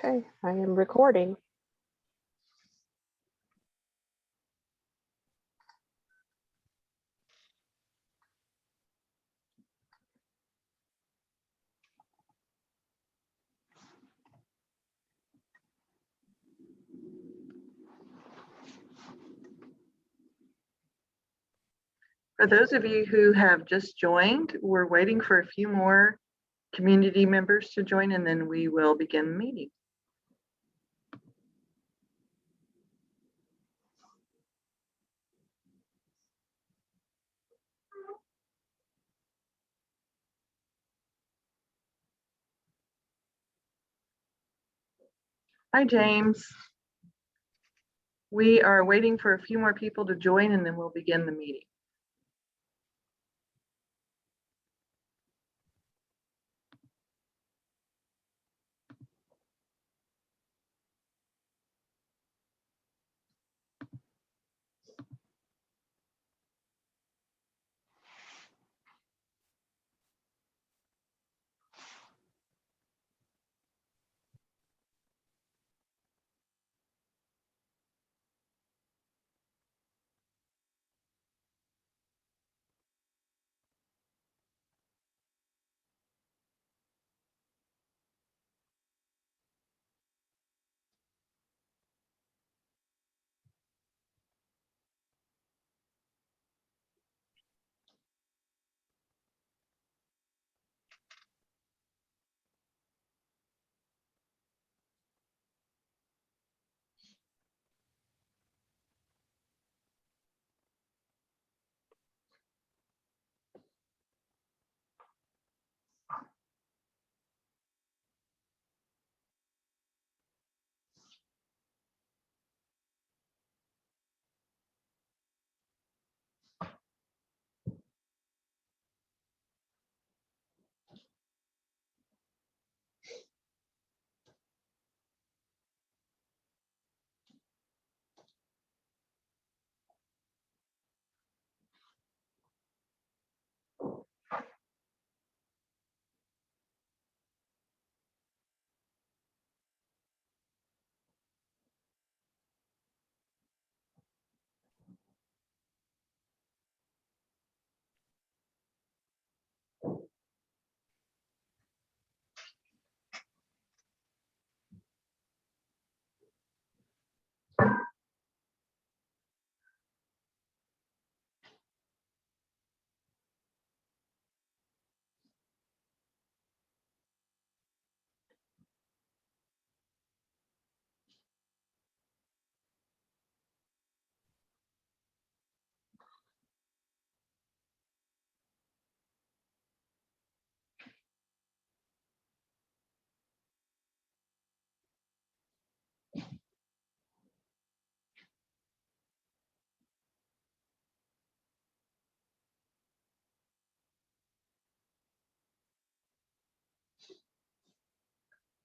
Okay, I am recording. For those of you who have just joined, we're waiting for a few more community members to join, and then we will begin the meeting. Hi, James. We are waiting for a few more people to join, and then we'll begin the meeting.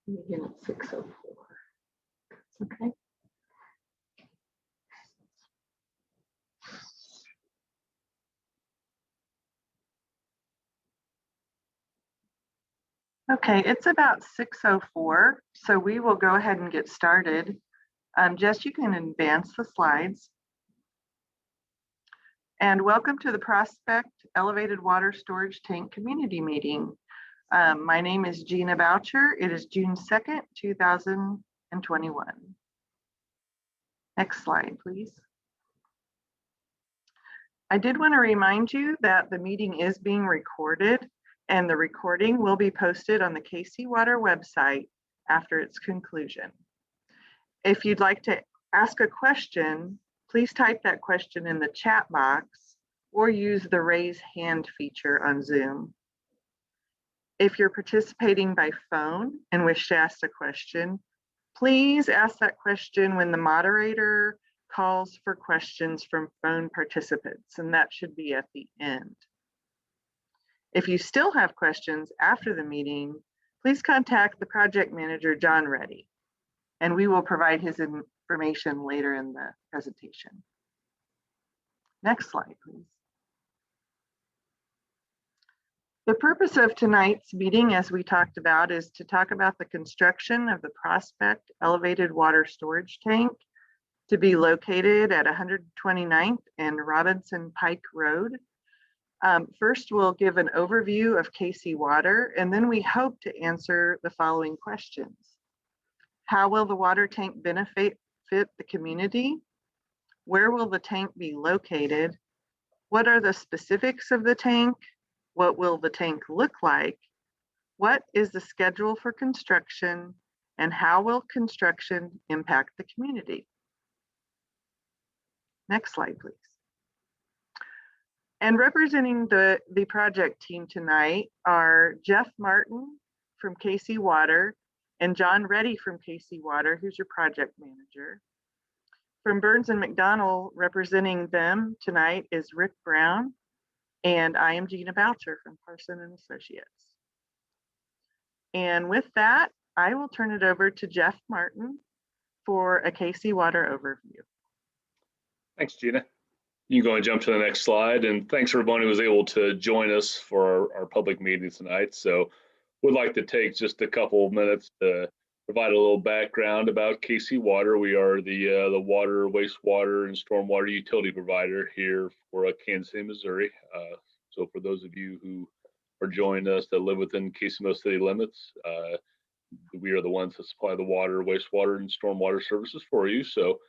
Begin at 6:04. Okay. Okay, it's about 6:04, so we will go ahead and get started. Jess, you can advance the slides. And welcome to the Prospect Elevated Water Storage Tank Community Meeting. My name is Gina Boucher. It is June 2nd, 2021. Next slide, please. I did want to remind you that the meeting is being recorded, and the recording will be posted on the KC Water website after its conclusion. If you'd like to ask a question, please type that question in the chat box or use the raise hand feature on Zoom. If you're participating by phone and wish to ask a question, please ask that question when the moderator calls for questions from phone participants, and that should be at the end. If you still have questions after the meeting, please contact the project manager, John Reddy, and we will provide his information later in the presentation. Next slide, please. The purpose of tonight's meeting, as we talked about, is to talk about the construction of the Prospect Elevated Water Storage Tank to be located at 129th and Robinson Pike Road. First, we'll give an overview of KC Water, and then we hope to answer the following questions. How will the water tank benefit the community? Where will the tank be located? What are the specifics of the tank? What will the tank look like? What is the schedule for construction? And how will construction impact the community? Next slide, please. And representing the project team tonight are Jeff Martin from KC Water and John Reddy from KC Water, who's your project manager. From Burns and McDonnell, representing them tonight is Rick Brown, and I am Gina Boucher from Parson and Associates. And with that, I will turn it over to Jeff Martin for a KC Water overview. Thanks, Gina. You can go and jump to the next slide. And thanks for everyone who was able to join us for our public meeting tonight. So we'd like to take just a couple of minutes to provide a little background about KC Water. We are the water, wastewater, and stormwater utility provider here for Kansas City, Missouri. So for those of you who are joining us that live within KC city limits, we are the ones that supply the water, wastewater, and stormwater services for you. So,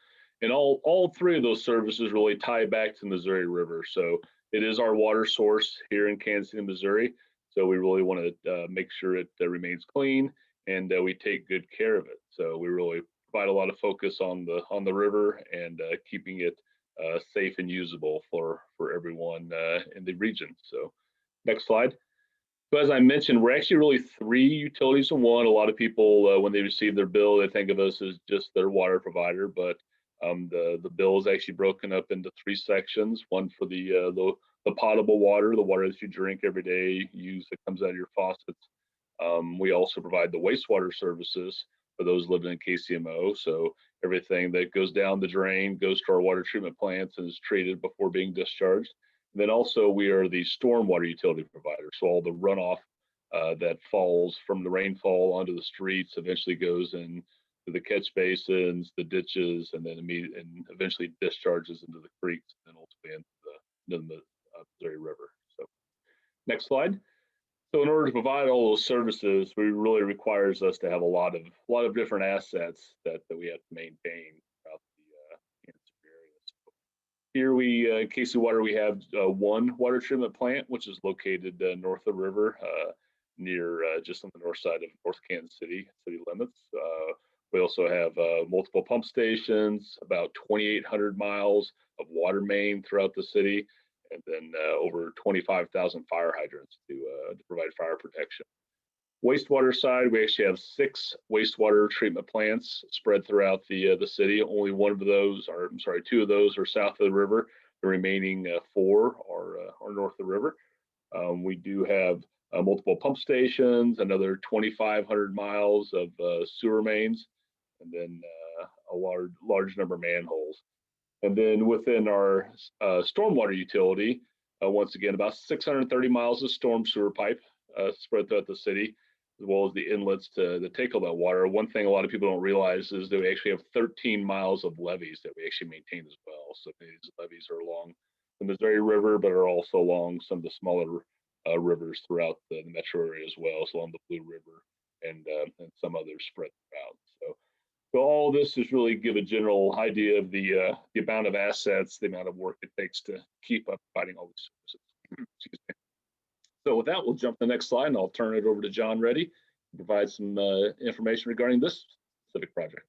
and all three of those services really tie back to the Missouri River. So it is our water source here in Kansas City, Missouri. So we really want to make sure it remains clean and we take good care of it. So we really provide a lot of focus on the river and keeping it safe and usable for everyone in the region. So next slide. So as I mentioned, we're actually really three utilities in one. A lot of people, when they receive their bill, they think of us as just their water provider, but the bill is actually broken up into three sections. One for the potable water, the water that you drink every day, use that comes out of your faucets. We also provide the wastewater services for those living in KCMO. So everything that goes down the drain goes to our water treatment plants and is treated before being discharged. And then also we are the stormwater utility provider. So all the runoff that falls from the rainfall onto the streets eventually goes in to the catch basins, the ditches, and then eventually discharges into the creeks and then ultimately into the Missouri River. So next slide. So in order to provide all those services, we really requires us to have a lot of different assets that we have to maintain throughout the Kansas area. So here in KC Water, we have one water treatment plant, which is located north of the river, near just on the north side of North Kansas city limits. We also have multiple pump stations, about 2,800 miles of water main throughout the city, and then over 25,000 fire hydrants to provide fire protection. Wastewater side, we actually have 6 wastewater treatment plants spread throughout the city. Only one of those, or I'm sorry, 2 of those are south of the river. The remaining 4 are north of the river. We do have multiple pump stations, another 2,500 miles of sewer mains, and then a large number of manholes. And then within our stormwater utility, once again, about 630 miles of storm sewer pipe spread throughout the city, as well as the inlets to take all that water. One thing a lot of people don't realize is that we actually have 13 miles of levees that we actually maintain as well. So these levees are along the Missouri River, but are also along some of the smaller rivers throughout the metro area as well, so along the Blue River and some others spread throughout. So all this is really give a general idea of the amount of assets, the amount of work it takes to keep up providing all these services. Excuse me. So with that, we'll jump to the next slide, and I'll turn it over to John Reddy to provide some information regarding this specific project.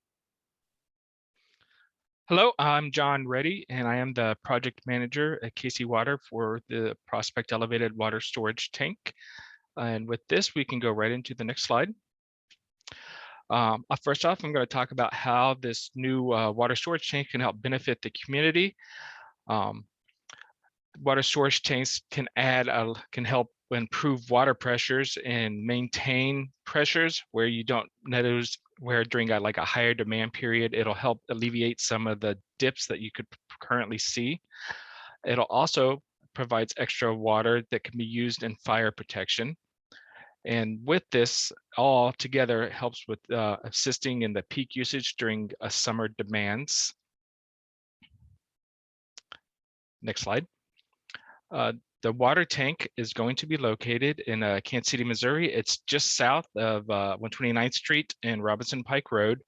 Hello, I'm John Reddy, and I am the project manager at KC Water for the Prospect Elevated Water Storage Tank. And with this, we can go right into the next slide. First off, I'm going to talk about how this new water storage tank can help benefit the community. Water storage tanks can help improve water pressures and maintain pressures where you don't notice where during like a higher demand period, it'll help alleviate some of the dips that you could currently see. It'll also provides extra water that can be used in fire protection. And with this all together, it helps with assisting in the peak usage during summer demands. Next slide. The water tank is going to be located in Kansas City, Missouri. It's just south of 129th Street and Robinson Pike Road,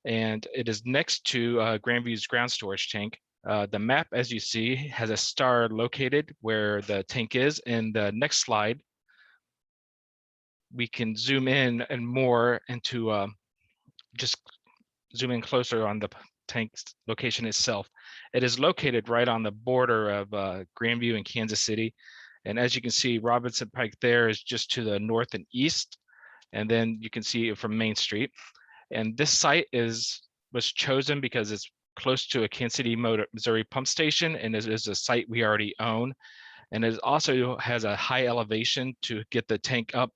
and it is next to Grandview's ground storage tank. The map, as you see, has a star located where the tank is. In the next slide, we can zoom in and more into just zoom in closer on the tank's location itself. It is located right on the border of Grandview and Kansas City. And as you can see, Robinson Pike there is just to the north and east. And then you can see it from Main Street. And this site was chosen because it's close to a Kansas City, Missouri pump station, and it is a site we already own. And it also has a high elevation to get the tank up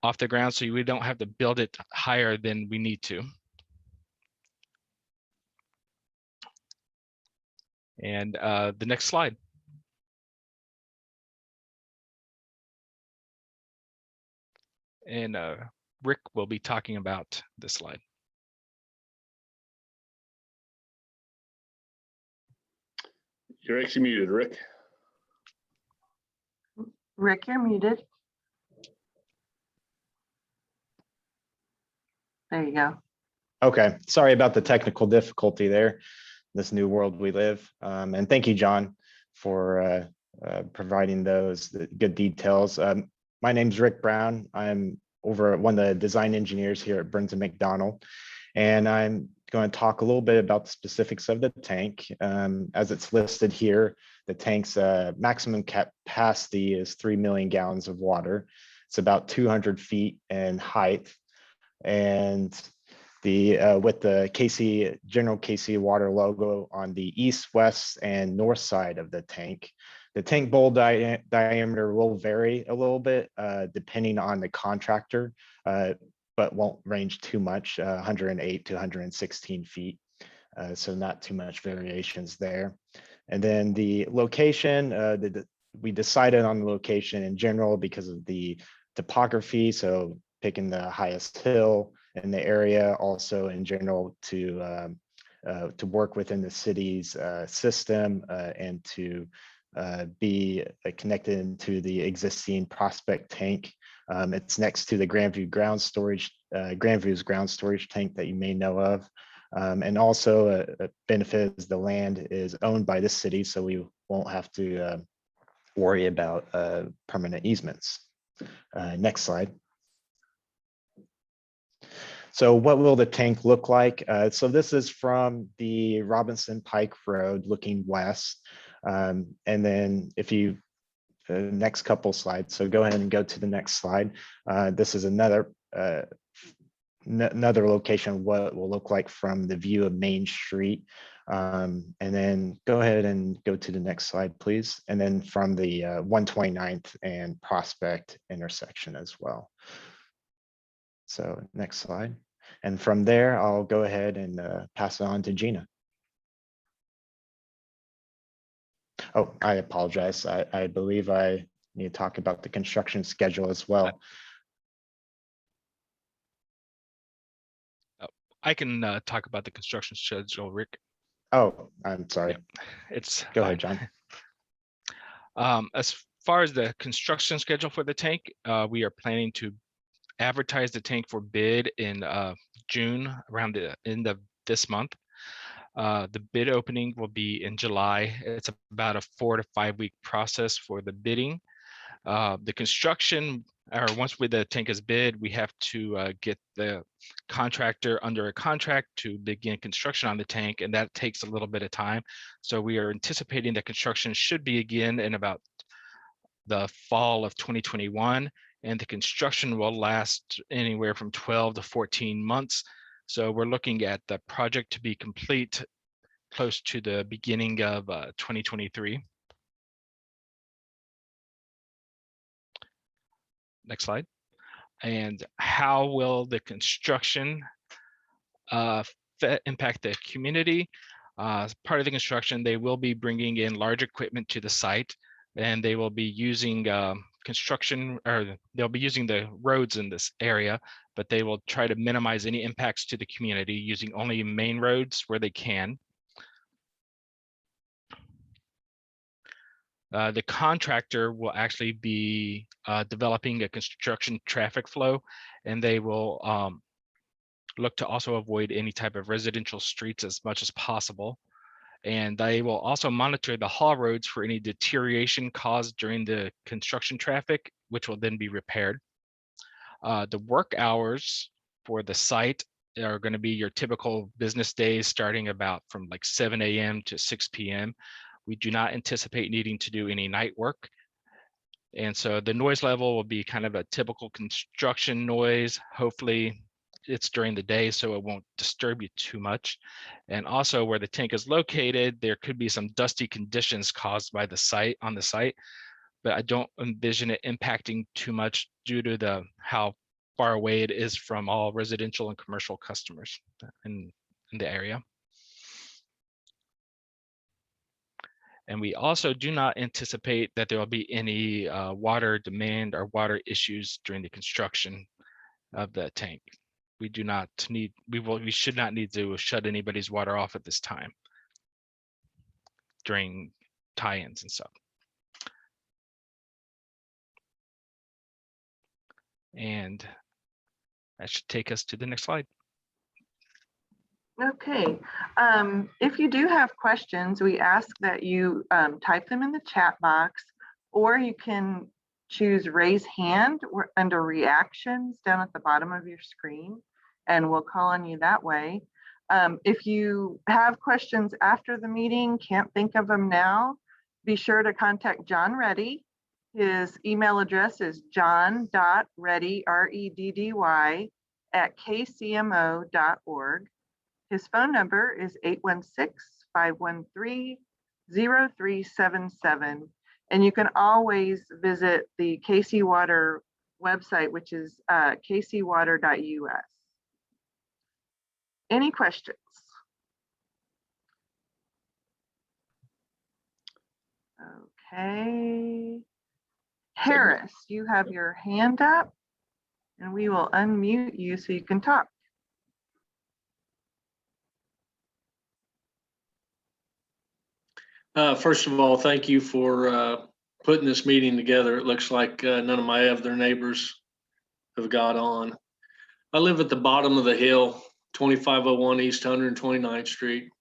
off the ground, so we don't have to build it higher than we need to. And the next slide. And Rick will be talking about this slide. You're actually muted, Rick. Rick, you're muted. There you go. Okay, sorry about the technical difficulty there, this new world we live. And thank you, John, for providing those good details. My name's Rick Brown. I'm over one of the design engineers here at Burns & McDonnell, and I'm going to talk a little bit about the specifics of the tank. As it's listed here, the tank's maximum capacity is 3 million gallons of water. It's about 200 feet in height. And with the General KC Water logo on the east, west, and north side of the tank. The tank bowl diameter will vary a little bit depending on the contractor, but won't range too much, 108 to 116 feet. So not too much variations there. And then the location, we decided on the location in general because of the topography. So picking the highest hill in the area, also in general to work within the city's system and to be connected to the existing Prospect tank. It's next to the Grandview's ground storage tank that you may know of. And also a benefit is the land is owned by the city, so we won't have to worry about permanent easements. Next slide. So what will the tank look like? So this is from the Robinson Pike Road looking west. And then if you, next couple slides, so go ahead and go to the next slide. This is another location, what it will look like from the view of Main Street. And then go ahead and go to the next slide, please. And then from the 129th and Prospect intersection as well. So next slide. And from there, I'll go ahead and pass it on to Gina. Oh, I apologize. I believe I need to talk about the construction schedule as well. I can talk about the construction schedule, Rick. Oh, I'm sorry. Yeah, it's go fine. ahead, John. As far as the construction schedule for the tank, we are planning to advertise the tank for bid in June, around the end of this month. The bid opening will be in July. It's about a 4 to 5 week process for the bidding. The construction, or once the tank is bid, we have to get the contractor under a contract to begin construction on the tank, and that takes a little bit of time. So we are anticipating that construction should begin in about the fall of 2021, and the construction will last anywhere from 12 to 14 months. So we're looking at the project to be complete close to the beginning of 2023. Next slide. And how will the construction impact the community? As part of the construction, they will be bringing in large equipment to the site, and they will be using construction, or they'll be using the roads in this area, but they will try to minimize any impacts to the community using only main roads where they can. The contractor will actually be developing a construction traffic flow, and they will look to also avoid any type of residential streets as much as possible. And they will also monitor the haul roads for any deterioration caused during the construction traffic, which will then be repaired. The work hours for the site are going to be your typical business days, starting about from like 7 a.m. to 6 p.m. We do not anticipate needing to do any night work. And so the noise level will be kind of a typical construction noise. Hopefully it's during the day, so it won't disturb you too much. And also where the tank is located, there could be some dusty conditions caused by the site on the site, but I don't envision it impacting too much due to how far away it is from all residential and commercial customers in the area. And we also do not anticipate that there will be any water demand or water issues during the construction of the tank. We do not need, we should not need to shut anybody's water off at this time during tie-ins and stuff. And that should take us to the next slide. Okay, if you do have questions, we ask that you type them in the chat box, or you can choose raise hand under reactions down at the bottom of your screen, and we'll call on you that way. If you have questions after the meeting, can't think of them now, be sure to contact John Reddy. His email address is john.reddy, R-E-D-D-Y, @kcmo.org. His phone number is 816-513-0377. And you can always visit the KC Water website, which is kcwater.us. Any questions? Okay. Harris, you have your hand up, and we will unmute you so you can talk. First of all, thank you for putting this meeting together. It looks like none of my other neighbors have got on. I live at the bottom of the hill, 2501 East 129th Street.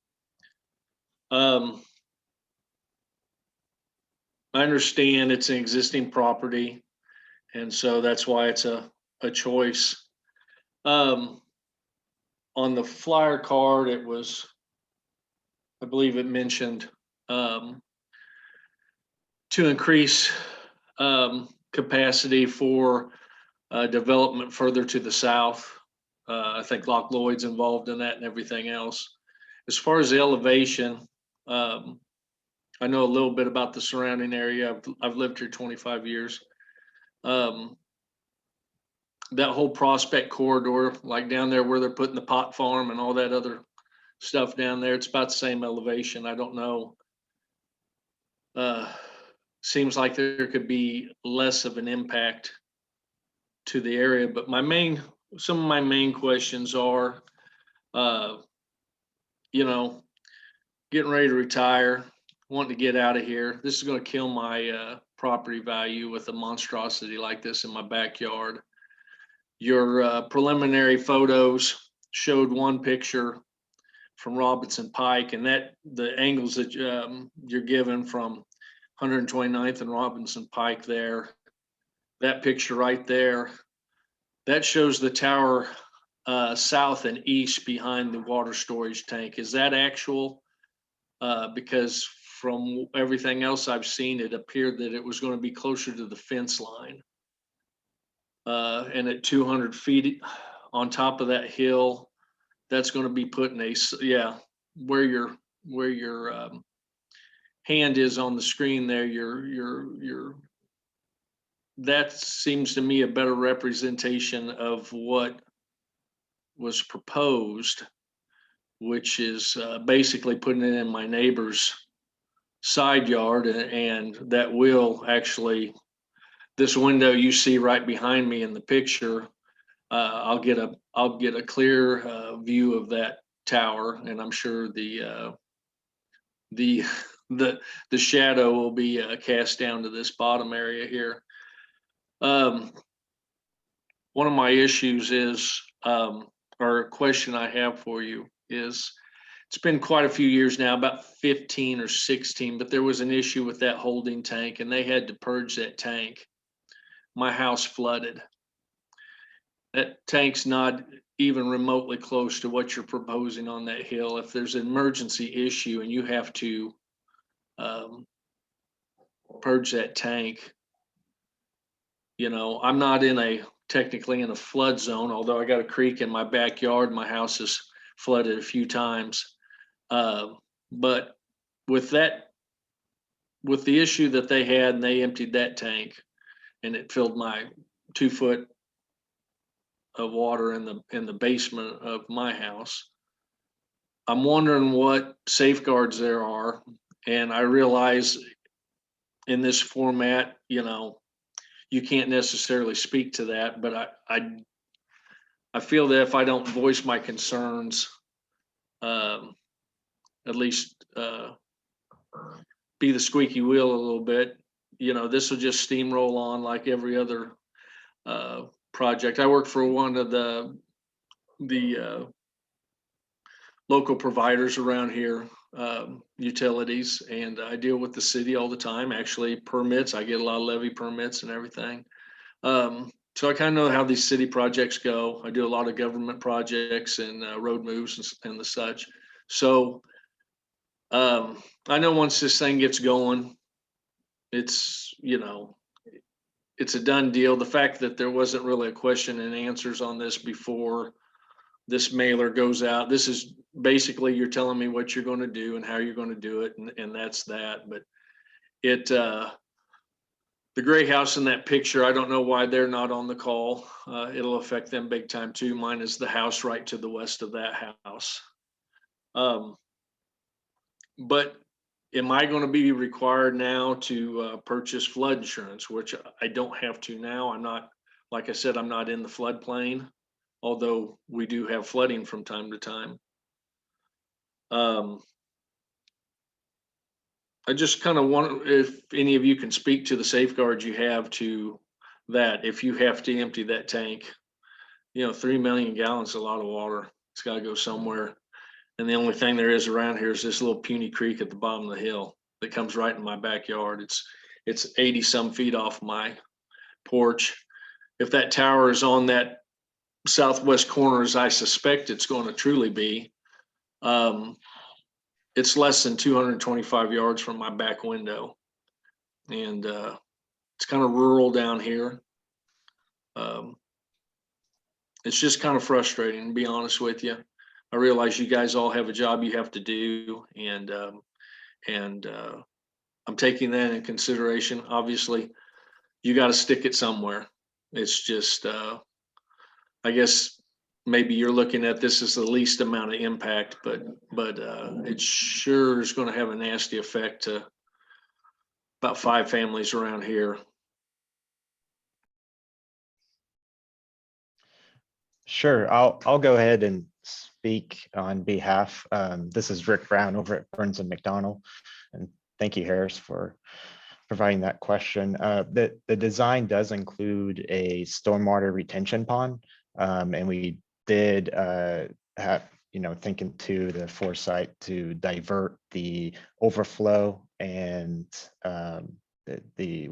I understand it's an existing property, and so that's why it's a choice. On the flyer card, it was, I believe it mentioned to increase capacity for development further to the south. I think Loch Lloyd's involved in that and everything else. As far as the elevation, I know a little bit about the surrounding area. I've lived here 25 years. That whole Prospect corridor, like down there where they're putting the pot farm and all that other stuff down there, it's about the same elevation. I don't know. Seems like there could be less of an impact to the area, but some of my main questions are, you know, getting ready to retire, wanting to get out of here. This is going to kill my property value with a monstrosity like this in my backyard. Your preliminary photos showed one picture from Robinson Pike, and that the angles that you're given from 129th and Robinson Pike there, that picture right there, that shows the tower south and east behind the water storage tank. Is that actual? Because from everything else I've seen, it appeared that it was going to be closer to the fence line. And at 200 feet on top of that hill, that's going to be putting where your hand is on the screen there, that seems to me a better representation of what was proposed which is basically putting it in my neighbor's side yard, and that will actually, this window you see right behind me in the picture, I'll get a clear view of that tower, and I'm sure the shadow will be cast down to this bottom area here. One of my issues is, or a question I have for you is, it's been quite a few years now, about 15 or 16, but there was an issue with that holding tank and they had to purge that tank. My house flooded. That tank's not even remotely close to what you're proposing on that hill. If there's an emergency issue and you have to purge that tank, you know, I'm not technically in a flood zone, although I got a creek in my backyard. My house is flooded a few times. But with the issue that they had, and they emptied that tank and it filled my 2 foot of water in the basement of my house, I'm wondering what safeguards there are. And I realize in this format, you know, you can't necessarily speak to that, but I feel that if I don't voice my concerns, at least be the squeaky wheel a little bit, you know, this will just steamroll on like every other project. I work for one of the local providers around here, utilities, and I deal with the city all the time. Actually, permits, I get a lot of levy permits and everything. So I kind of know how these city projects go. I do a lot of government projects and road moves and the such. So I know once this thing gets going, it's, you know, it's a done deal. The fact that there wasn't really a question and answers on this before this mailer goes out, this is basically, you're telling me what you're going to do and how you're going to do it, and that's that. But the gray house in that picture, I don't know why they're not on the call. It'll affect them big time too. Mine is the house right to the west of that house. But am I going to be required now to purchase flood insurance, which I don't have to now? I'm not, like I said, I'm not in the floodplain, although we do have flooding from time to time. I just kind of want, if any of you can speak to the safeguards you have to that, if you have to empty that tank, you know, 3 million gallons is a lot of water. It's got to go somewhere. And the only thing there is around here is this little puny creek at the bottom of the hill that comes right in my backyard. It's 80 some feet off my porch. If that tower is on that southwest corner, as I suspect it's going to truly be, it's less than 225 yards from my back window. And it's kind of rural down here. It's just kind of frustrating, to be honest with you. I realize you guys all have a job you have to do, and I'm taking that in consideration. Obviously, you got to stick it somewhere. It's just, I guess maybe you're looking at this as the least amount of impact, but it sure is going to have a nasty effect to about 5 families around here. Sure, I'll go ahead and speak on behalf. This is Rick Brown over at Burns and McDonnell, and thank you, Harris, for providing that question. The design does include a stormwater retention pond, and we did have, you know, thinking to the foresight to divert the overflow and the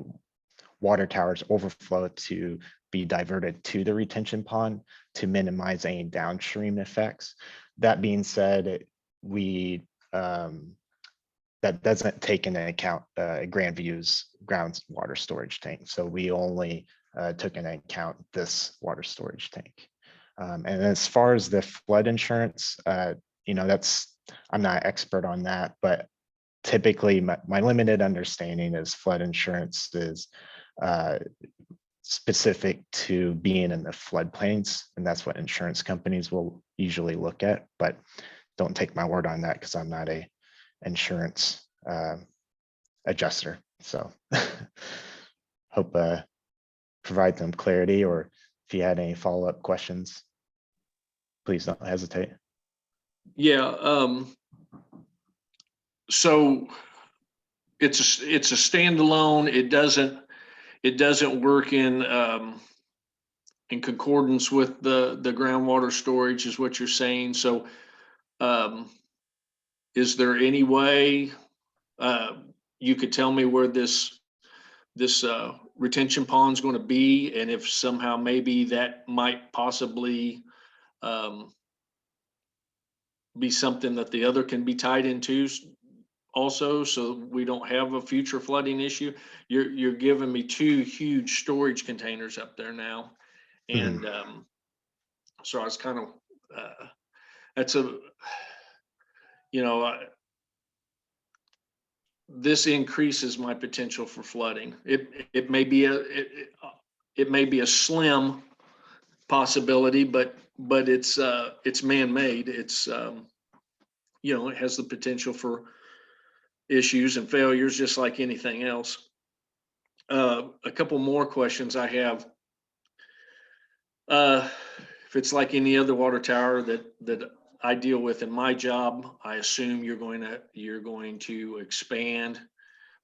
water tower's overflow to be diverted to the retention pond to minimize any downstream effects. That being said, we that doesn't take into account Grandview's groundwater storage tank. So we only took into account this water storage tank. And as far as the flood insurance, you know, I'm not an expert on that, but typically my limited understanding is flood insurance is specific to being in the floodplains, and that's what insurance companies will usually look at. But don't take my word on that because I'm not a insurance adjuster. So hope provide them clarity, or if you had any follow-up questions, please don't hesitate. Yeah. So it's a standalone. It doesn't work in concordance with the groundwater storage, is what you're saying. So is there any way you could tell me where this retention pond is going to be, and if somehow maybe that might possibly be something that the other can be tied into also, so we don't have a future flooding issue? You're giving me 2 huge storage containers up there now, and so I was kind of that's a, you know, this increases my potential for flooding. It may be a slim possibility, but it's man-made. It's you know, it has the potential for issues and failures just like anything else. A couple more questions I have. If it's like any other water tower that I deal with in my job, I assume you're going to expand.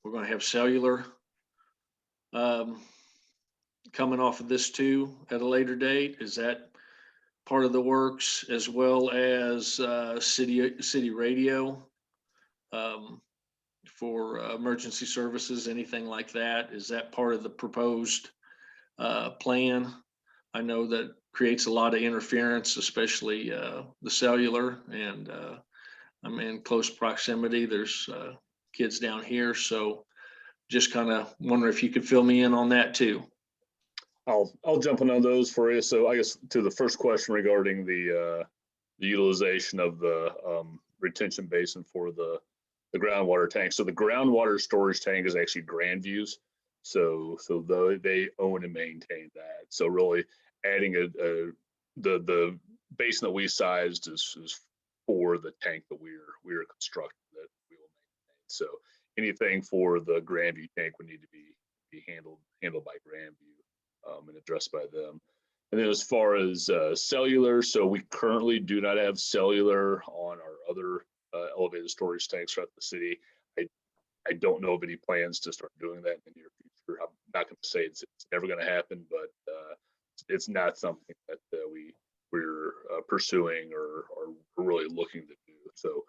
We're going to have cellular coming off of this too at a later date. Is that part of the works, as well as city radio for emergency services, anything like that? Is that part of the proposed plan? I know that creates a lot of interference, especially the cellular, and I'm in close proximity. There's kids down here, so just kind of wonder if you could fill me in on that too. I'll jump in on those for you. So I guess to the first question regarding the utilization of the retention basin for the groundwater tank. So the groundwater storage tank is actually Grandview's. So they own and maintain that. So really adding the basin that we sized is for the tank that we're constructing that we will maintain. So anything for the Grandview tank would need to be handled by Grandview and addressed by them. And then as far as cellular, so we currently do not have cellular on our other elevated storage tanks throughout the city. I don't know of any plans to start doing that in the near future. I'm not going to say it's never going to happen, but it's not something that we're pursuing or really looking to do. So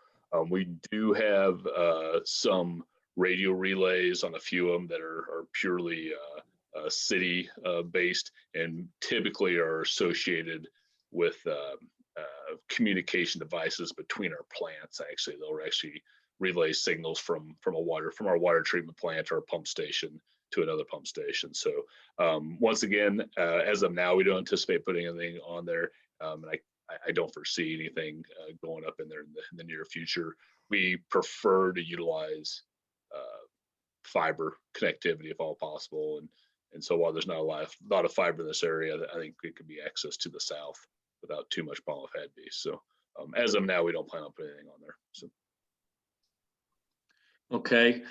we do have some radio relays on a few of them that are purely city based, and typically are associated with communication devices between our plants. Actually, they'll actually relay signals from our water treatment plant or pump station to another pump station. So once again, as of now, we don't anticipate putting anything on there, and I don't foresee anything going up in there in the near future. We prefer to utilize fiber connectivity if all possible, and so while there's not a lot of fiber in this area, I think it could be access to the south without too much problem with head base. So as of now, we don't plan on putting anything on there. So. Okay.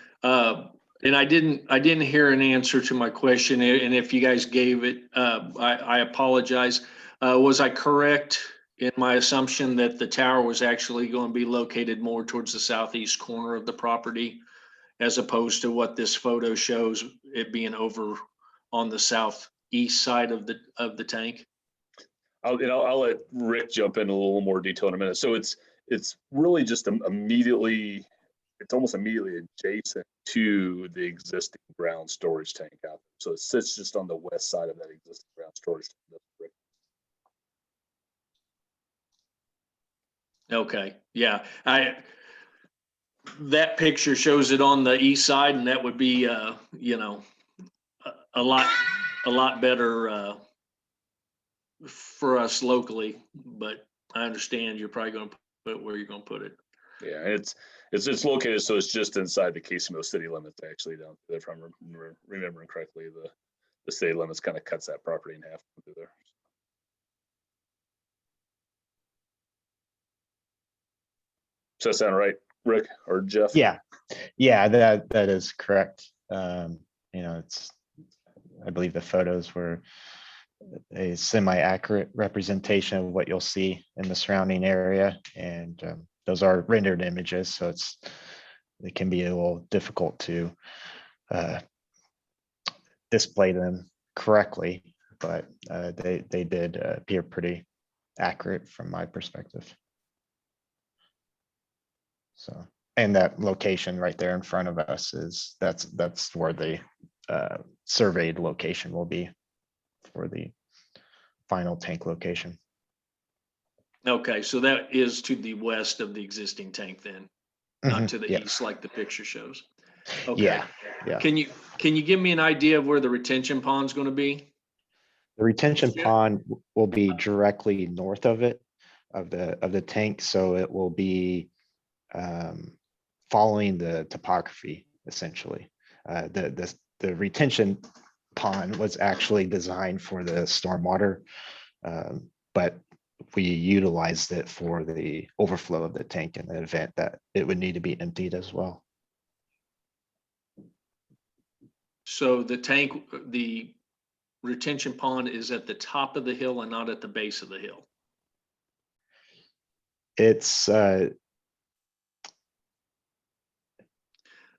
And I didn't hear an answer to my question, and if you guys gave it, I apologize. Was I correct in my assumption that the tower was actually going to be located more towards the southeast corner of the property, as opposed to what this photo shows it being over on the southeast side of the tank? I'll let Rick jump in a little more detail in a minute. So it's really just it's almost immediately adjacent to the existing ground storage tank out there. So it sits just on the west side of that existing ground storage tank. Okay, yeah, that picture shows it on the east side, and that would be you know, a lot better for us locally, but I understand you're probably going to put it where you're going to put it. Yeah, it's located so it's just inside the Casimo city limits, actually. Down there, if I'm remembering correctly, the city limits kind of cuts that property in half through there. Does that sound right, Rick or Jeff? Yeah, yeah, that is correct. You know, I believe the photos were a semi-accurate representation of what you'll see in the surrounding area, and those are rendered images, so it can be a little difficult to display them correctly, but they did appear pretty accurate from my perspective. So, and that location right there in front of us that's where the surveyed location will be for the final tank location. Okay, so that is to the west of the existing tank then, not to the Yeah. east like the picture shows. Okay. Yeah. Can you give me an idea of where the retention pond's going to be? The retention Yeah. pond will be directly north of it, of the tank, so it will be following the topography essentially. The retention pond was actually designed for the stormwater, but we utilized it for the overflow of the tank in the event that it would need to be emptied as well. So the retention pond is at the top of the hill and not at the base of the hill. It's The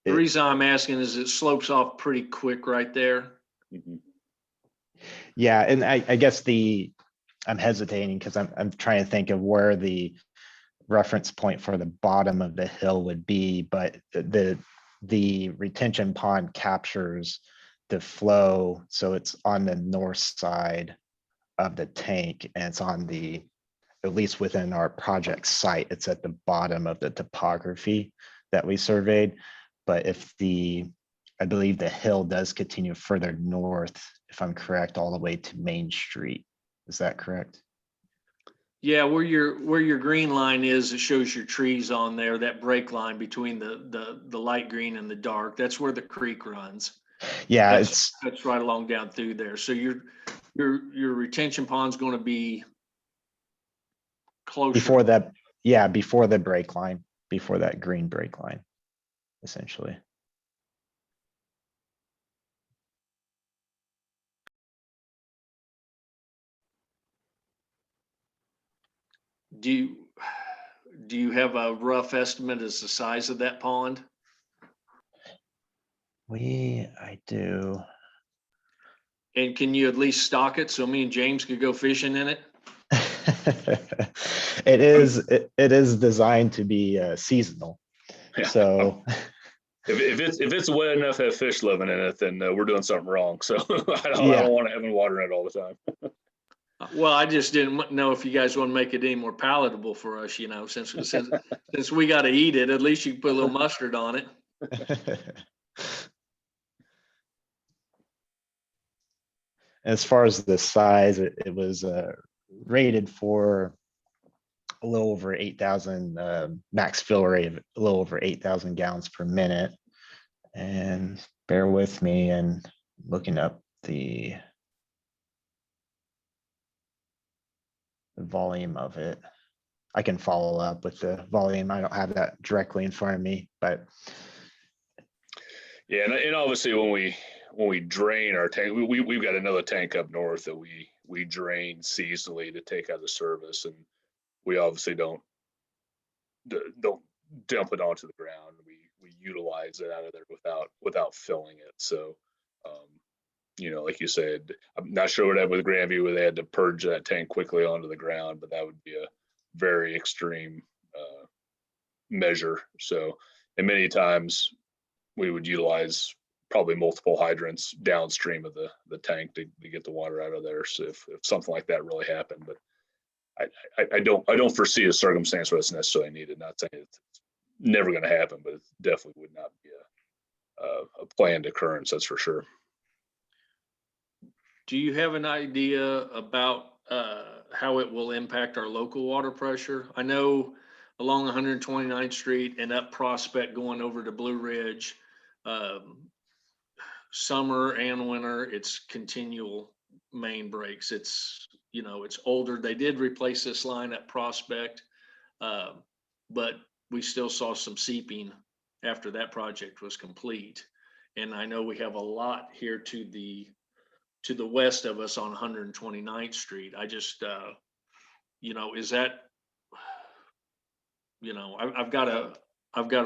reason I'm asking is it slopes off pretty quick right there. Mhm. yeah, and I guess I'm hesitating because I'm trying to think of where the reference point for the bottom of the hill would be, but the retention pond captures the flow, so it's on the north side of the tank, and it's on at least within our project site, it's at the bottom of the topography that we surveyed. But I believe the hill does continue further north, if I'm correct, all the way to Main Street. Is that correct? Yeah, where your green line is, it shows your trees on there, that break line between the light green and the dark. That's where the creek runs. Yeah, That's right along down through there. So your retention pond's going to be closer. before that, yeah, before the break line, before that green break line, essentially. Do you have a rough estimate as the size of that pond? I do. And can you at least stock it so me and James could go fishing in it? It is designed to be seasonal. Yeah. So If it's wet enough to have fish living in it, then we're doing something wrong. So I Yeah. don't want to have water in it all the time. Well, I just didn't know if you guys want to make it any more palatable for us, since we got to eat it, at least you can put a little mustard on it. as far as the size, it was rated for a little over 8,000 max fill rate of a little over 8,000 gallons per minute. And bear with me and looking up the volume of it. I can follow up with the volume. I don't have that directly in front of me, but Yeah, and obviously when we drain our tank, we've got another tank up north that we drain seasonally to take out of service, and we obviously don't dump it onto the ground. We utilize it out of there without filling it. So, like you said, I'm not sure what happened with Grandview where they had to purge that tank quickly onto the ground, but that would be a very extreme measure. So, and many times we would utilize probably multiple hydrants downstream of the tank to get the water out of there. So if something like that really happened, but I don't foresee a circumstance where it's necessarily needed. Not saying it's never going to happen, but it definitely would not be a planned occurrence. That's for sure. Do you have an idea about how it will impact our local water pressure? I know along 129th Street and up Prospect going over to Blue Ridge, summer and winter, it's continual main breaks. It's older. They did replace this line at Prospect, but we still saw some seeping after that project was complete. And I know we have a lot here to the west of us on 129th Street. I just, you know, is that, you know, I've got a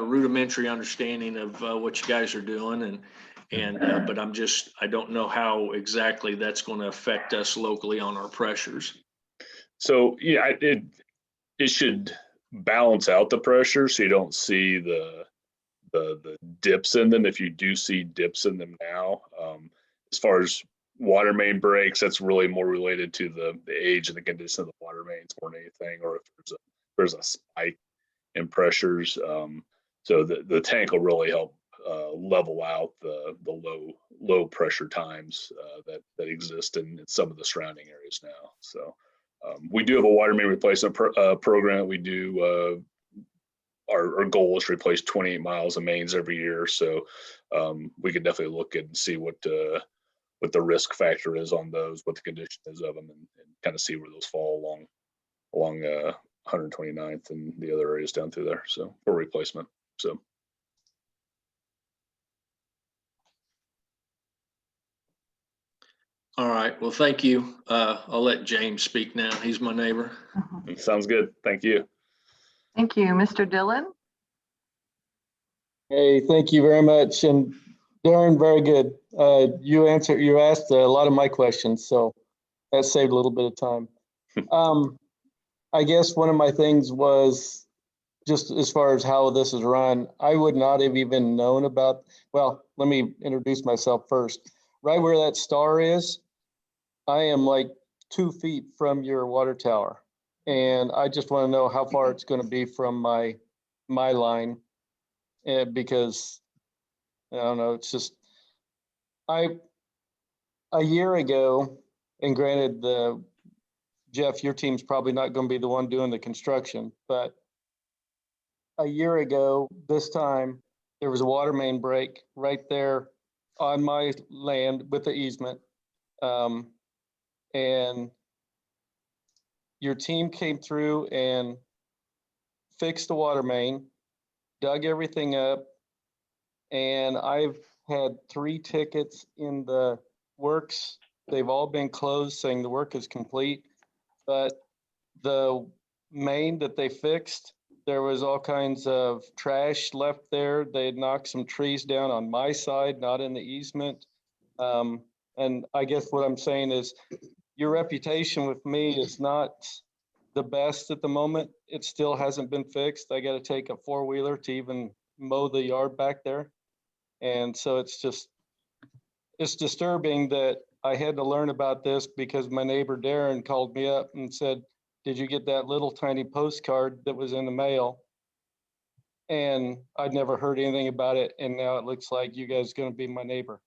rudimentary understanding of what you guys are doing, but I don't know how exactly that's going to affect us locally on our pressures. So yeah, it should balance out the pressure so you don't see the dips in them. If you do see dips in them now, as far as water main breaks, that's really more related to the age and the condition of the water mains more than anything, or if there's a spike in pressures. So the tank will really help level out the low pressure times that exist in some of the surrounding areas now. So we do have a water main replacement program. We do our goal is to replace 28 miles of mains every year. So we could definitely look at and see what the risk factor is on those, what the condition is of them, and kind of see where those fall along 129th and the other areas down through there. So for replacement. So. All right. Well, thank you. I'll let James speak now. He's my neighbor. Sounds good. Thank you. Thank you. Mr. Dillon? Hey, thank you very much. And Darren, very good. You asked a lot of my questions, so that saved a little bit of time. I guess one of my things was just as far as how this is run, I would not have even known about, well, let me introduce myself first. Right where that star is, I am like 2 feet from your water tower. And I just want to know how far it's going to be from my line. Because I don't know, it's just, a year ago, and granted, Jeff, your team's probably not going to be the one doing the construction, but a year ago, this time, there was a water main break right there on my land with the easement. And your team came through and fixed the water main, dug everything up, and I've had 3 tickets in the works. They've all been closed, saying the work is complete, but the main that they fixed, there was all kinds of trash left there. They had knocked some trees down on my side, not in the easement. And I guess what I'm saying is your reputation with me is not the best at the moment. It still hasn't been fixed. I got to take a 4-wheeler to even mow the yard back there. And so it's disturbing that I had to learn about this because my neighbor Darren called me up and said, did you get that little tiny postcard that was in the mail? And I'd never heard anything about it. And now it looks like you guys are going to be my neighbor.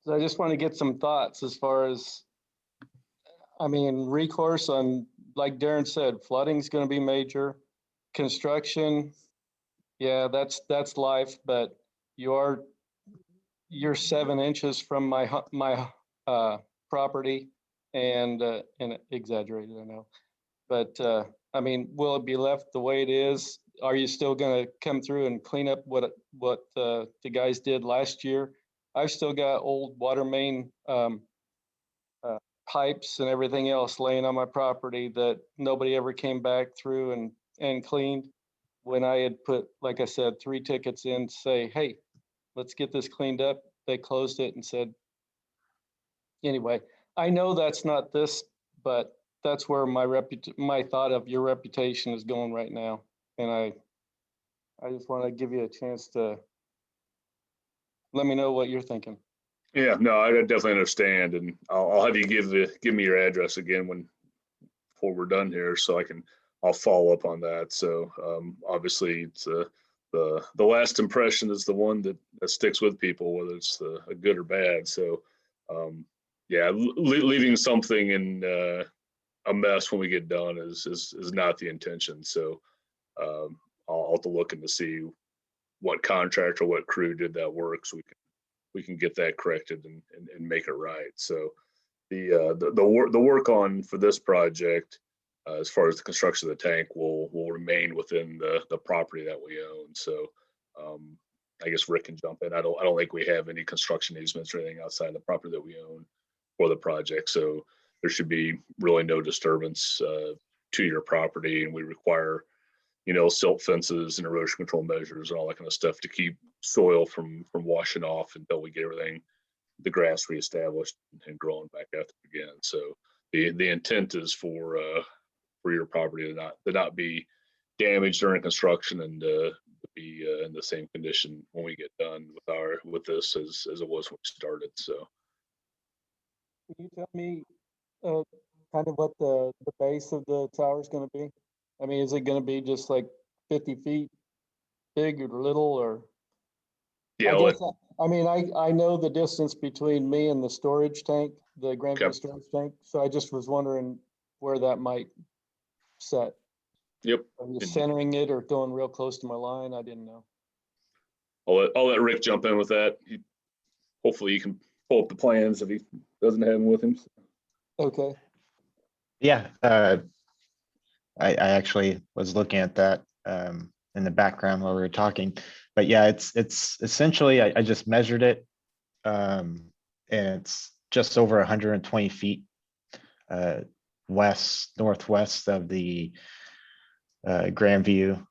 So I just want to get some thoughts as far as, I mean, recourse on, like Darren said, flooding is going to be major. Construction, yeah, that's life, but you're 7 inches from my property, and exaggerated, I know, but I mean, will it be left the way it is? Are you still going to come through and clean up what the guys did last year? I've still got old water main pipes and everything else laying on my property that nobody ever came back through and cleaned. When I had put, like I said, 3 tickets in to say, hey, let's get this cleaned up. They closed it and said, anyway, I know that's not this, but that's where my thought of your reputation is going right now. And I just want to give you a chance to let me know what you're thinking. Yeah, no, I definitely understand, and I'll have you give me your address again before we're done here, so I'll follow up on that. So obviously, it's the last impression is the one that sticks with people, whether it's a good or bad. So yeah, leaving something in a mess when we get done is not the intention. So I'll have to look in to see what contractor, what crew did that work, so we can get that corrected and make it right. So the work on for this project, as far as the construction of the tank will remain within the property that we own. So I guess Rick can jump in. I don't think we have any construction easements or anything outside the property that we own for the project. So there should be really no disturbance to your property, and we require, silt fences and erosion control measures and all that kind of stuff to keep soil from washing off until we get the grass reestablished and growing back out again. So the intent is for your property to not be damaged during construction and be in the same condition when we get done with this as it was when we started. So Can you tell me kind of what the base of the tower is going to be? I mean, is it going to be just like 50 feet big or little, or? yeah, I know the distance between me and the storage tank, the Grandview Okay. storage tank. So I just was wondering where that might set. yep. Are you centering it or going real close to my line? I didn't know. I'll let Rick jump in with that. Hopefully you can pull up the plans if he doesn't have them with him. Okay. Yeah, I actually was looking at that in the background while we were talking, but yeah, it's essentially, I just measured it, and it's just over 120 feet northwest of the Grandview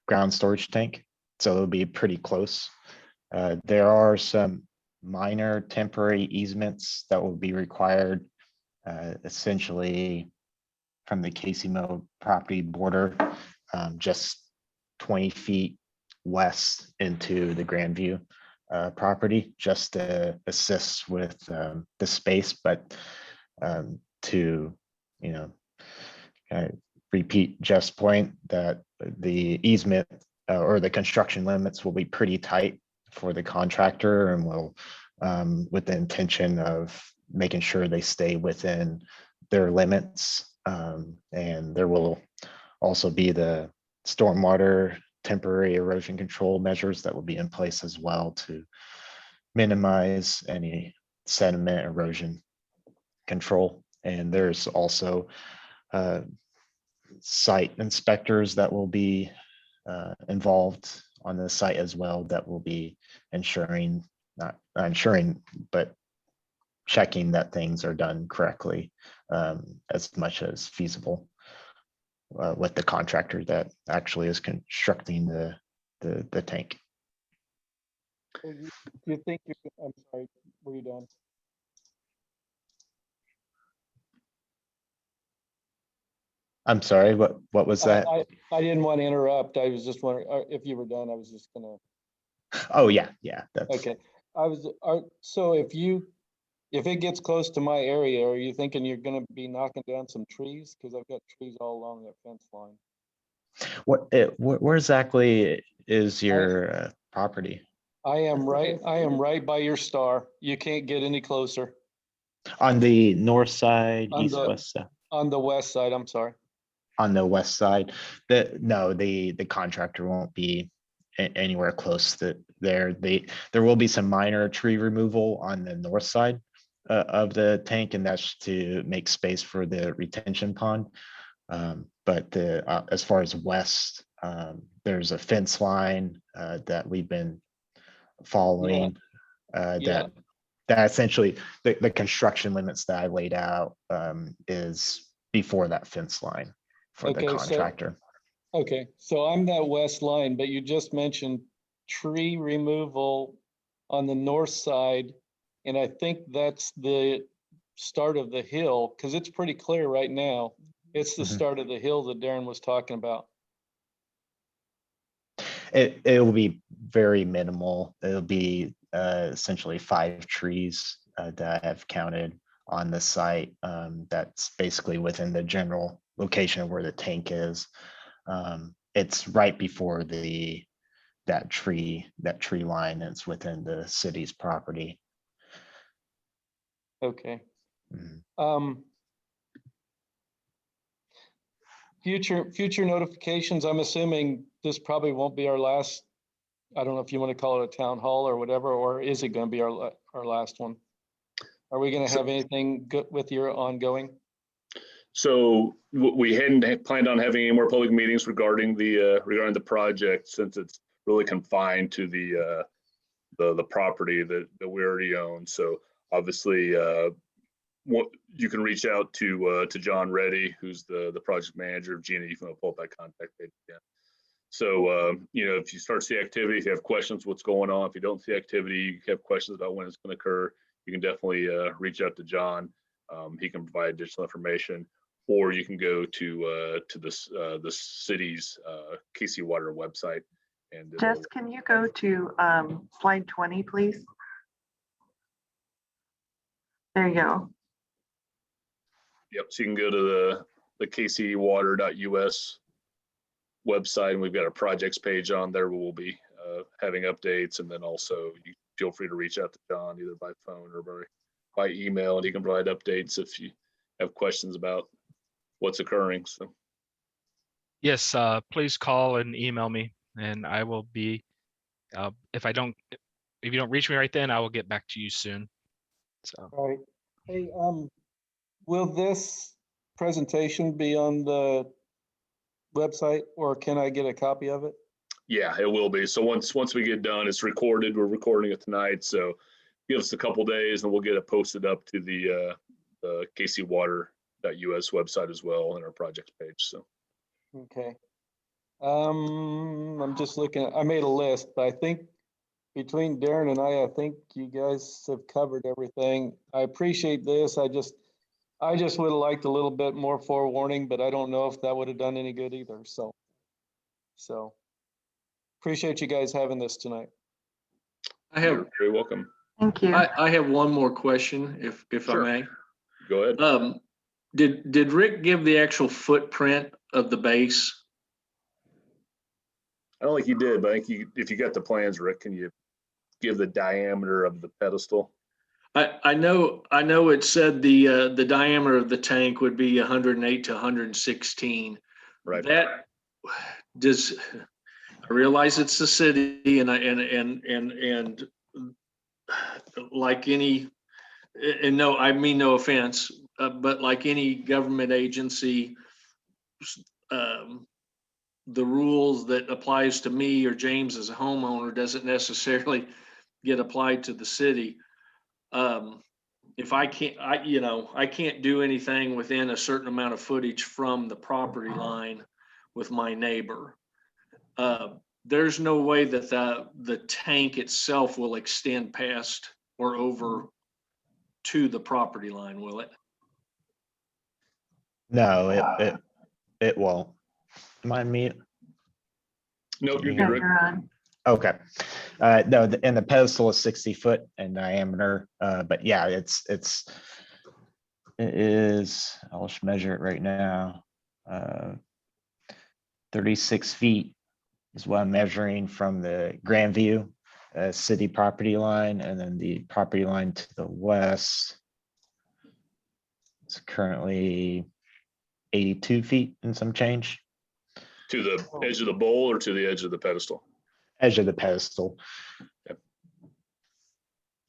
ground storage tank, so it'll be pretty close. There are some minor temporary easements that will be required, essentially from the Casey Mill property border, just 20 feet west into the Grandview property, just to assist with the space, but to, repeat Jeff's point that the easement or the construction limits will be pretty tight for the contractor, and will, with the intention of making sure they stay within their limits. And there will also be the stormwater temporary erosion control measures that will be in place as well to minimize any sediment erosion control. And there's also site inspectors that will be involved on the site as well, that will be not ensuring, but checking that things are done correctly as much as feasible with the contractor that actually is constructing the tank. So you think I'm sorry, were you done? I'm sorry, what was that? I didn't want to interrupt. I was just wondering if you were done. I was just gonna. Oh, yeah, that's Okay. So if it gets close to my area, are you thinking you're gonna be knocking down some trees? Because I've got trees all along that fence line. where exactly is your property? I am right by your star. You can't get any closer. On the north side, On east, the- west side? On the west side, I'm sorry. On the west side, the contractor won't be anywhere close to there. There will be some minor tree removal on the north side of the tank, and that's to make space for the retention pond. But as far as west, there's a fence line that we've been following. Yeah. That essentially the construction limits that I laid out is before that fence line for the Okay, contractor. Okay, so I'm that west line, but you just mentioned tree removal on the north side. And I think that's the start of the hill, because it's pretty clear right now. It's the Mhm. start of the hill that Darren was talking about. It will be very minimal. It'll be essentially 5 trees that I have counted on the site. That's basically within the general location of where the tank is. It's right before that tree line. It's within the city's property. Okay. Mhm. Future notifications, I'm assuming this probably won't be our last, I don't know if you want to call it a town hall or whatever, or is it going to be our last one? Are we going to have anything good with your ongoing? So we hadn't planned on having any more public meetings regarding the project, since it's really confined to the property that we already own. So obviously, what you can reach out to John Reddy, who's the project manager of Gina. You can pull up that contact page again. So if you start to see activity, if you have questions, what's going on? If you don't see activity, you have questions about when it's going to occur, you can definitely reach out to John. He can provide additional information, or you can go to the city's KC Water website. And Jess, can you go to slide 20, please? There you go. Yep. So you can go to the kcwater.us website, and we've got a projects page on there where we'll be having updates. And then also you feel free to reach out to John either by phone or by email, and he can provide updates if you have questions about what's occurring. So Yes, please call and email me, and I will be, if you don't reach me right then, I will get back to you soon. So, All right. Hey, will this presentation be on the website, or can I get a copy of it? yeah, it will be. So once we get done, it's recorded. We're recording it tonight. So give us a couple days and we'll get it posted up to the kcwater.us website as well, in our projects page. So Okay. I'm just looking, I made a list, but I think between Darren and I think you guys have covered everything. I appreciate this. I just would have liked a little bit more forewarning, but I don't know if that would have done any good either. So appreciate you guys having this tonight. you're very welcome. Thank you. I have one more question, if Sure. I may. Go ahead. Did Rick give the actual footprint of the base? I don't think you did, but I think if you got the plans, Rick, can you give the diameter of the pedestal? I know it said the diameter of the tank would be 108 to 116. Right. That does, I realize it's the city, and like any, and no, I mean no offense, but like any government agency, the rules that applies to me or James as a homeowner doesn't necessarily get applied to the city. If I can't do anything within a certain amount of footage from the property line with my neighbor. There's no way that the tank itself will extend past or over to the property line, will it? No, it won't. Mind me? Nope, you're Yeah, good, Rick. you're on. Okay. No, and the pedestal is 60 foot in diameter. But yeah, it is, I'll just measure it right now. 36 feet is what I'm measuring from the Grandview city property line, and then the property line to the west. It's currently 82 feet and some change. To the edge of the bowl or to the edge of the pedestal? Edge of the pedestal.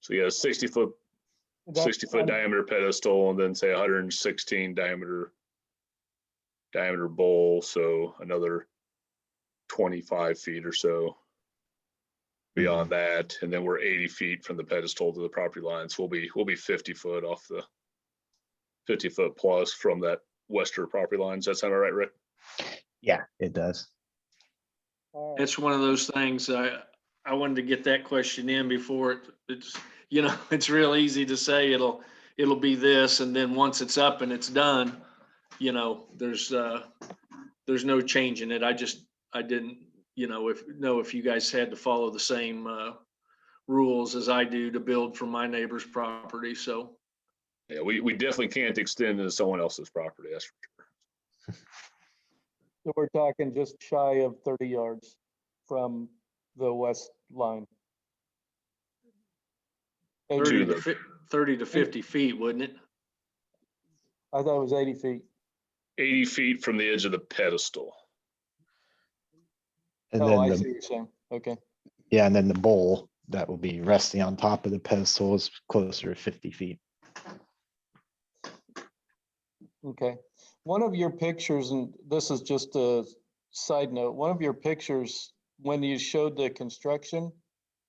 So yeah, 60 foot diameter pedestal, and then say 116 diameter bowl. So another 25 feet or so beyond that. And then we're 80 feet from the pedestal to the property line. So we'll be 50 foot off the 50 foot plus from that western property line. Does that sound all right, Rick? Yeah, it does. It's one of those things. I wanted to get that question in before it's it's real easy to say it'll be this, and then once it's up and it's done, there's no changing it. I didn't if you guys had to follow the same rules as I do to build from my neighbor's property. So yeah, we definitely can't extend into someone else's property. That's for sure. So we're talking just shy of 30 yards from the west line. 30 to 50 feet, wouldn't it? I thought it was 80 feet. 80 feet from the edge of the pedestal. And Oh, then I see the, what you're saying. Okay. yeah, and then the bowl that will be resting on top of the pedestal is closer to 50 feet. Okay. One of your pictures, and this is just a side note, one of your pictures, when you showed the construction,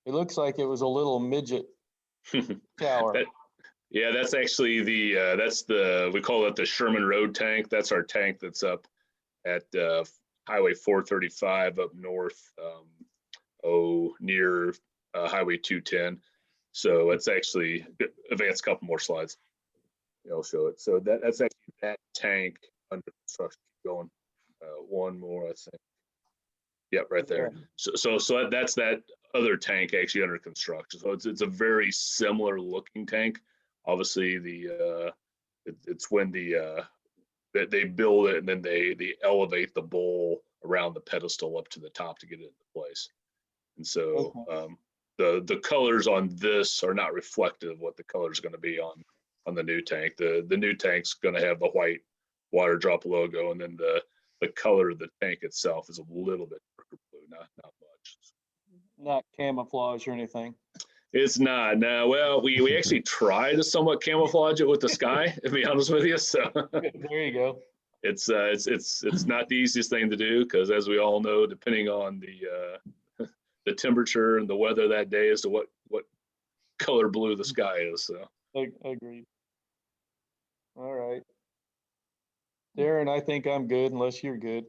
it looks like it was a little midget tower. Yeah, that's actually we call it the Sherman Road tank. That's our tank that's up at Highway 435 up north, near Highway 210. So it's actually, advance a couple more slides. I'll show it. So that's actually that tank under construction. Keep going. One more, I think. Yep, right there. So that's that other tank actually under construction. So it's a very similar looking tank. Obviously, it's when they build it and then they elevate the bowl around the pedestal up to the top to get it into place. And so the colors on this are not reflective of what the color is going to be on the new tank. The new tank's going to have the white water drop logo, and then the color of the tank itself is a little bit darker blue, not much. Not camouflage or anything. It's not. No. Well, we actually try to somewhat camouflage it with the sky, to be honest with you. So There you go. it's not the easiest thing to do, because as we all know, depending on the temperature and the weather that day as to what color blue the sky is. So Agreed. All right. Darren, I think I'm good unless you're good.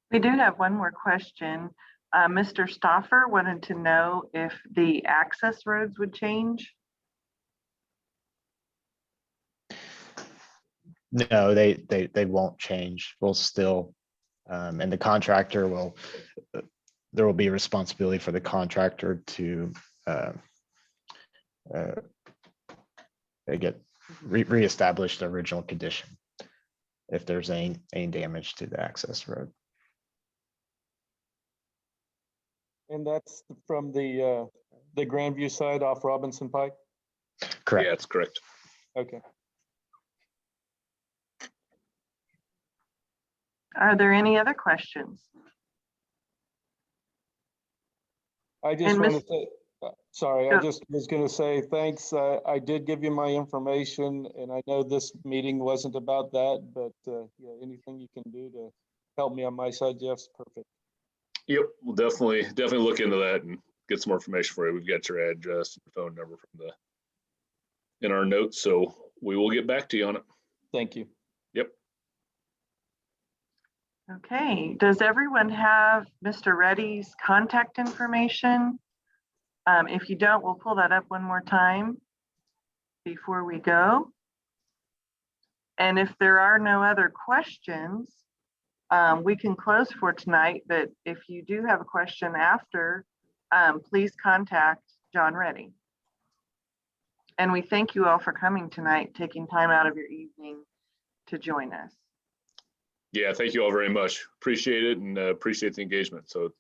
We do have one more question. Mr. Stoffer wanted to know if the access roads would change. No, they won't change. We'll still, and the contractor will, there will be responsibility for the contractor to get reestablish the original condition if there's any damage to the access road. And that's from the Grandview side off Robinson Pike? Correct. yeah, that's correct. Okay. Are there any other questions? I just And want Miss- to say, sorry, Go. I just was going to say, thanks. I did give you my information, and I know this meeting wasn't about that, but yeah, anything you can do to help me on my side, Jeff's perfect. Yep, we'll definitely look into that and get some more information for you. We've got your address and phone number in our notes, so we will get back to you on it. Thank you. Yep. Okay, does everyone have Mr. Reddy's contact information? If you don't, we'll pull that up one more time before we go. And if there are no other questions, we can close for tonight, but if you do have a question after, please contact John Reddy. And we thank you all for coming tonight, taking time out of your evening to join us. Yeah, thank you all very much. Appreciate it, and appreciate the engagement. So it's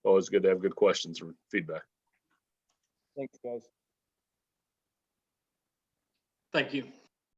always good to have good questions or feedback. Thanks, guys. Thank you.